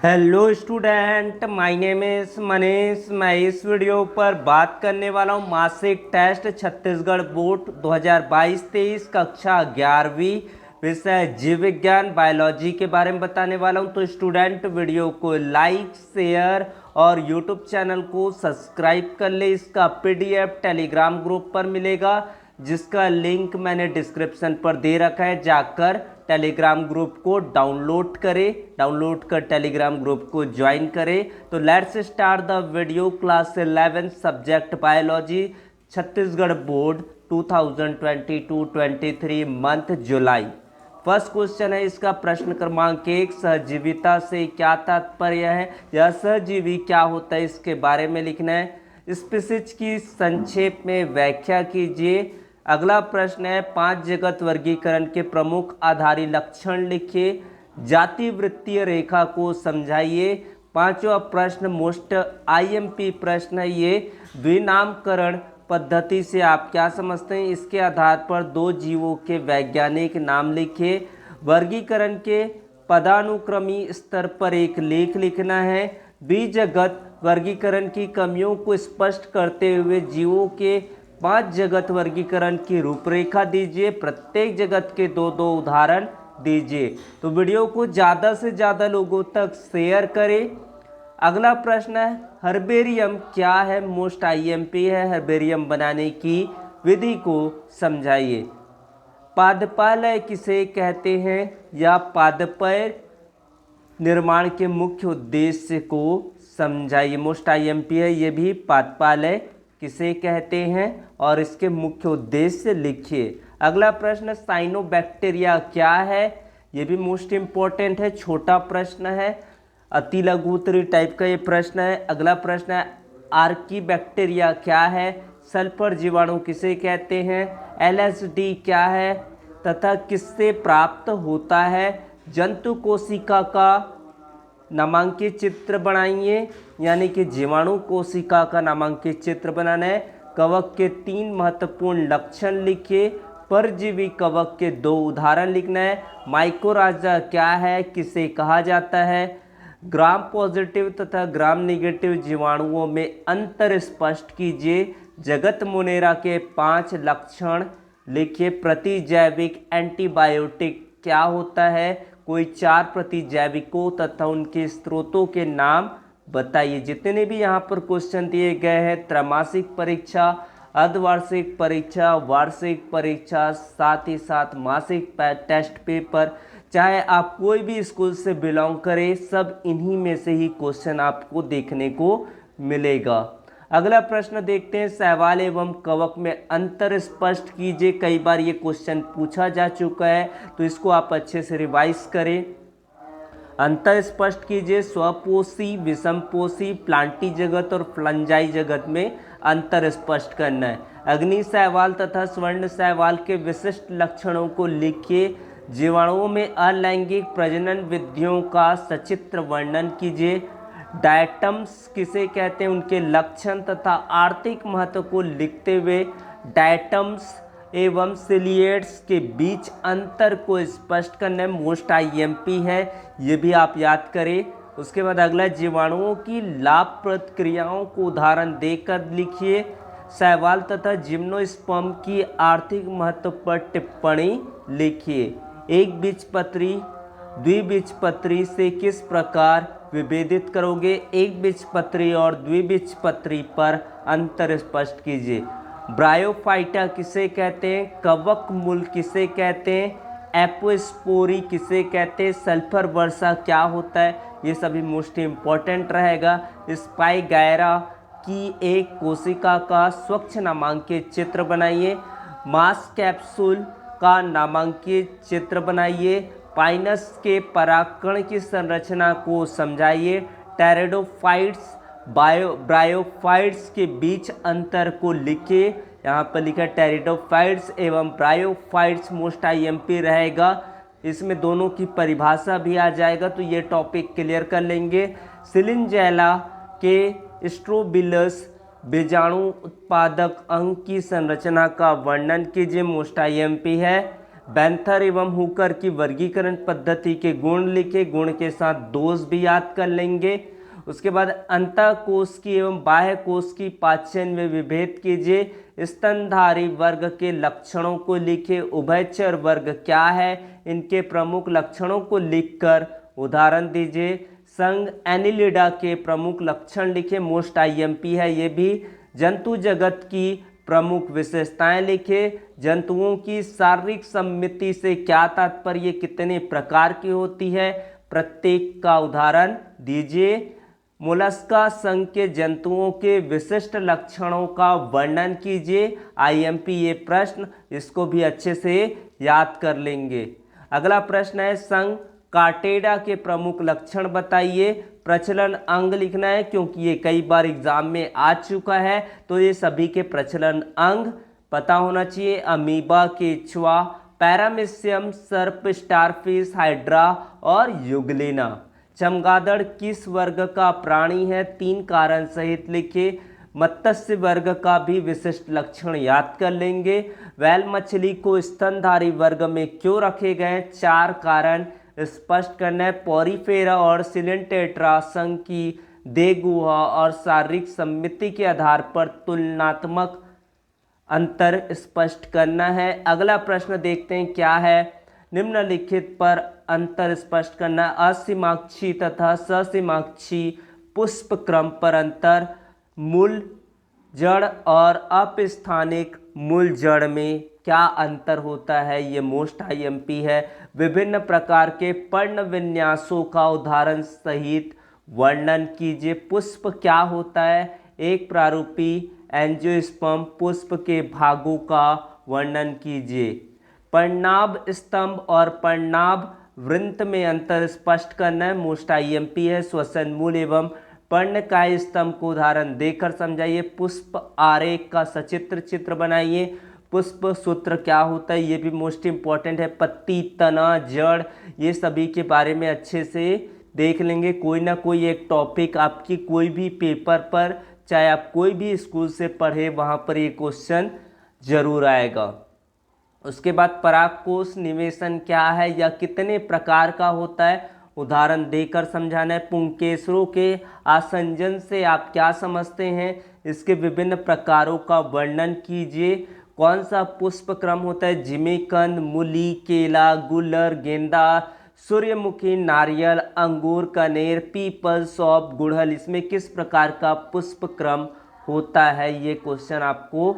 Hello student, my name is Manish. मैं इस video पर बात करने वाला हूँ मासिक टेस्ट छत्तीसगढ़ बोर्ड 2022-23 कक्षा 11वीं विषय जीव विज्ञान बायोलॉजी के बारे में बताने वाला हूँ। तो स्टूडेंट वीडियो को लाइक शेयर और यूट्यूब चैनल को सब्सक्राइब कर ले। इसका पीडीएफ टेलीग्राम ग्रुप पर मिलेगा, जिसका लिंक मैंने डिस्क्रिप्शन पर दे रखा है। जाकर टेलीग्राम ग्रुप को डाउनलोड करें, डाउनलोड कर टेलीग्राम ग्रुप को ज्वाइन करें। तो let's start the video. Class 11 subject biology, Chhattisgarh board 2022-23 month July. First question है इसका, प्रश्न क्रमांक 1, सहजीविता से क्या तात्पर्य है या सहजीवी क्या होता है इसके बारे में लिखना है। स्पीशीज की संक्षेप में व्याख्या कीजिए। अगला प्रश्न है, 5 जगत वर्गीकरण के प्रमुख आधारी लक्षण लिखिए। जाति वृत्तीय रेखा को समझाइए। पांचवा प्रश्न मोस्ट आईएमपी प्रश्न है ये, द्विनामकरण पद्धति से आप क्या समझते हैं, इसके आधार पर 2 जीवों के वैज्ञानिक नाम लिखिए। वर्गीकरण के पदानुक्रमी स्तर पर एक लेख लिखना है। द्विजगत वर्गीकरण की कमियों को स्पष्ट करते हुए जीवों के 5 जगत वर्गीकरण की रूपरेखा दीजिए। प्रत्येक जगत के 2-2 उदाहरण दीजिए। तो वीडियो को ज़्यादा से ज़्यादा लोगों तक शेयर करें। अगला प्रश्न है, हर्बेरियम क्या है, मोस्ट आईएमपी है। हर्बेरियम बनाने की विधि को समझाइए। पादपालय किसे कहते हैं या पादपय निर्माण के मुख्य उद्देश्य को समझाइए। मोस्ट आईएमपी है ये भी, पादपालय किसे कहते हैं और इसके मुख्य उद्देश्य लिखिए। अगला प्रश्न, साइनोबैक्टीरिया क्या है, ये भी मोस्ट इंपॉर्टेंट है, छोटा प्रश्न है, अति लघु उत्तरीय टाइप का ये प्रश्न है। अगला प्रश्न है, आर्कीबैक्टीरिया क्या है, सल्फर जीवाणु किसे कहते हैं, एलएसडी क्या है तथा किससे प्राप्त होता है। जंतु कोशिका का नामांकित चित्र बनाइए, यानी कि जीवाणु कोशिका का नामांकित चित्र बनाना है। कवक के 3 महत्वपूर्ण लक्षण लिखिए। परजीवी कवक के 2 उदाहरण लिखना है। माइकोराजा क्या है, किसे कहा जाता है। ग्राम पॉजिटिव तथा ग्राम नेगेटिव जीवाणुओं में अंतर स्पष्ट कीजिए। जगत मोनेरा के 5 लक्षण लिखिए। प्रतिजैविक एंटीबायोटिक क्या होता है, कोई 4 प्रतिजैविकों तथा उनके स्रोतों के नाम बताइए। जितने भी यहाँ पर क्वेश्चन दिए गए हैं, त्रैमासिक परीक्षा, अर्धवार्षिक परीक्षा, वार्षिक परीक्षा, साथ ही साथ मासिक टेस्ट पेपर, चाहे आप कोई भी स्कूल से बिलोंग करें, सब इन्हीं में से ही क्वेश्चन आपको देखने को मिलेगा। अगला प्रश्न देखते हैं, शैवाल एवं कवक में अंतर स्पष्ट कीजिए। कई बार ये क्वेश्चन पूछा जा चुका है, तो इसको आप अच्छे से रिवाइज करें। अंतर स्पष्ट कीजिए। स्वपोषी, विषमपोषी, प्लांटी जगत और फ्लंजाई जगत में अंतर स्पष्ट करना है। अग्नि शैवाल तथा स्वर्ण शैवाल के विशिष्ट लक्षणों को लिखिए। जीवाणुओं में अलैंगिक प्रजनन विधियों का सचित्र वर्णन कीजिए। डायटम्स किसे कहते हैं, उनके लक्षण तथा आर्थिक महत्व को लिखते हुए डायटम्स एवं सिलिएट्स के बीच अंतर को स्पष्ट करना है। मोस्ट आईएमपी है, ये भी आप याद करें। उसके बाद अगला, जीवाणुओं की लाभप्रद क्रियाओं को उदाहरण देकर लिखिए। शैवाल तथा जिम्नोस्पर्म की आर्थिक महत्व पर टिप्पणी लिखिए। एक बीजपत्री द्विबीजपत्री से किस प्रकार विभेदित करोगे। एक बीजपत्री और द्विबीजपत्री पर अंतर स्पष्ट कीजिए। ब्रायोफाइटा किसे कहते हैं, कवक मूल किसे कहते हैं, एपोस्पोरी किसे कहते हैं, सल्फर वर्षा क्या होता है, ये सभी मोस्ट इम्पॉर्टेंट रहेगा। स्पाइगैरा की एक कोशिका का स्वच्छ नामांकित चित्र बनाइए। मास कैप्सूल का नामांकित चित्र बनाइए। पाइनस के परागकण की संरचना को समझाइए। टेरिडोफाइट्स ब्रायोफाइट्स के बीच अंतर को लिखिए। यहाँ पर लिखा टेरिडोफाइट्स एवं ब्रायोफाइट्स, मोस्ट आईएमपी रहेगा। इसमें दोनों की परिभाषा भी आ जाएगा, तो ये टॉपिक क्लियर कर लेंगे। सिलिंजेला के स्ट्रोबिलस बीजाणु उत्पादक अंग की संरचना का वर्णन कीजिए। मोस्ट आईएमपी है। बैंथर एवं हुकर की वर्गीकरण पद्धति के गुण लिखे, गुण के साथ दोष भी याद कर लेंगे। उसके बाद अंतःकोश की एवं बाह्य कोश की पाचन में विभेद कीजिए। स्तनधारी वर्ग के लक्षणों को लिखे। उभयचर वर्ग क्या है, इनके प्रमुख लक्षणों को लिखकर उदाहरण दीजिए। संघ एनिलिडा के प्रमुख लक्षण लिखे, मोस्ट आईएमपी है ये भी। जंतु जगत की प्रमुख विशेषताएं लिखे। जंतुओं की शारीरिक सममिति से क्या तात्पर्य, कितने प्रकार की होती है, प्रत्येक का उदाहरण दीजिए। मोलस्का संघ के जंतुओं के विशिष्ट लक्षणों का वर्णन कीजिए। आईएमपी ये प्रश्न, इसको भी अच्छे से याद कर लेंगे। अगला प्रश्न है संघ कार्टेडा के प्रमुख लक्षण बताइए। प्रचलन अंग लिखना है क्योंकि ये कई बार एग्जाम में आ चुका है, तो ये सभी के प्रचलन अंग पता होना चाहिए। अमीबा, केचुआ, पैरामीशियम, सर्प, स्टारफिश, हाइड्रा और युगलेना। चमगादड़ किस वर्ग का प्राणी है, 3 कारण सहित लिखे। मत्स्य वर्ग का भी विशिष्ट लक्षण याद कर लेंगे। व्हेल मछली को स्तनधारी वर्ग में क्यों रखे गए, 4 कारण स्पष्ट करना है। पॉरीफेरा और सिलेंटेट्रा संघ की देह गुहा और शारीरिक सममिति के आधार पर तुलनात्मक अंतर स्पष्ट करना है। अगला प्रश्न देखते हैं क्या है। निम्नलिखित पर अंतर स्पष्ट करना है। असीमाक्षी तथा ससीमाक्षी पुष्प क्रम पर अंतर। मूल जड़ और अपस्थानिक मूल जड़ में क्या अंतर होता है, ये मोस्ट आईएमपी है। विभिन्न प्रकार के पर्ण विन्यासों का उदाहरण सहित वर्णन कीजिए। पुष्प क्या होता है, एक प्रारूपी एंजियोस्पर्म। पुष्प के भागों का वर्णन कीजिए। पर्णाभ स्तंभ और पर्णाभ वृंत में अंतर स्पष्ट करना है, मोस्ट आईएमपी है। श्वसन मूल एवं पर्णकाय स्तंभ को उदाहरण देकर समझाइए। पुष्प आरेख का सचित्र चित्र बनाइए। पुष्प सूत्र क्या होता है, ये भी मोस्ट इंपॉर्टेंट है। पत्ती, तना, जड़, ये सभी के बारे में अच्छे से देख लेंगे। कोई ना कोई एक टॉपिक आपकी कोई भी पेपर पर, चाहे आप कोई भी स्कूल से पढ़े, वहाँ पर ये क्वेश्चन जरूर आएगा। उसके बाद परागकोश निवेशन क्या है या कितने प्रकार का होता है, उदाहरण देकर समझाना है। पुंकेसरों के आसंजन से आप क्या समझते हैं, इसके विभिन्न प्रकारों का वर्णन कीजिए। कौन सा पुष्प क्रम होता है, जिमीकंद, मूली, केला, गुलर, गेंदा, सूर्यमुखी, नारियल, अंगूर, कनेर, पीपल, सौंफ, गुड़हल, इसमें किस प्रकार का पुष्प क्रम होता है, ये क्वेश्चन आपको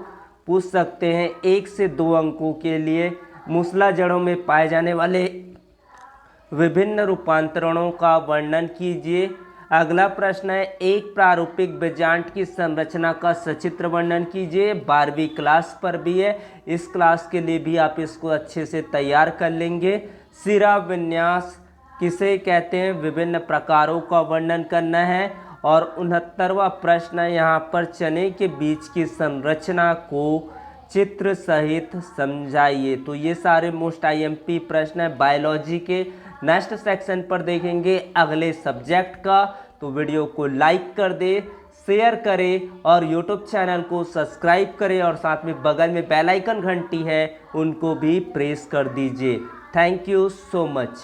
पूछ सकते हैं 1 से 2 अंकों के लिए। मूसला जड़ों में पाए जाने वाले विभिन्न रूपांतरणों का वर्णन कीजिए। अगला प्रश्न है एक प्रारूपिक बीजांड की संरचना का सचित्र वर्णन कीजिए। 12वीं क्लास पर भी है, इस क्लास के लिए भी आप इसको अच्छे से तैयार कर लेंगे। सिरा विन्यास किसे कहते हैं, विभिन्न प्रकारों का वर्णन करना है। और 69वां प्रश्न है यहाँ पर चने के बीज की संरचना को चित्र सहित समझाइए। तो ये सारे मोस्ट आईएमपी प्रश्न है बायोलॉजी के। नेक्स्ट सेक्शन पर देखेंगे अगले सब्जेक्ट का, तो वीडियो को लाइक कर दे, शेयर करें और यूट्यूब चैनल को सब्सक्राइब करें और साथ में बगल में बेल आइकन घंटी है उनको भी प्रेस कर दीजिए। Thank you so much.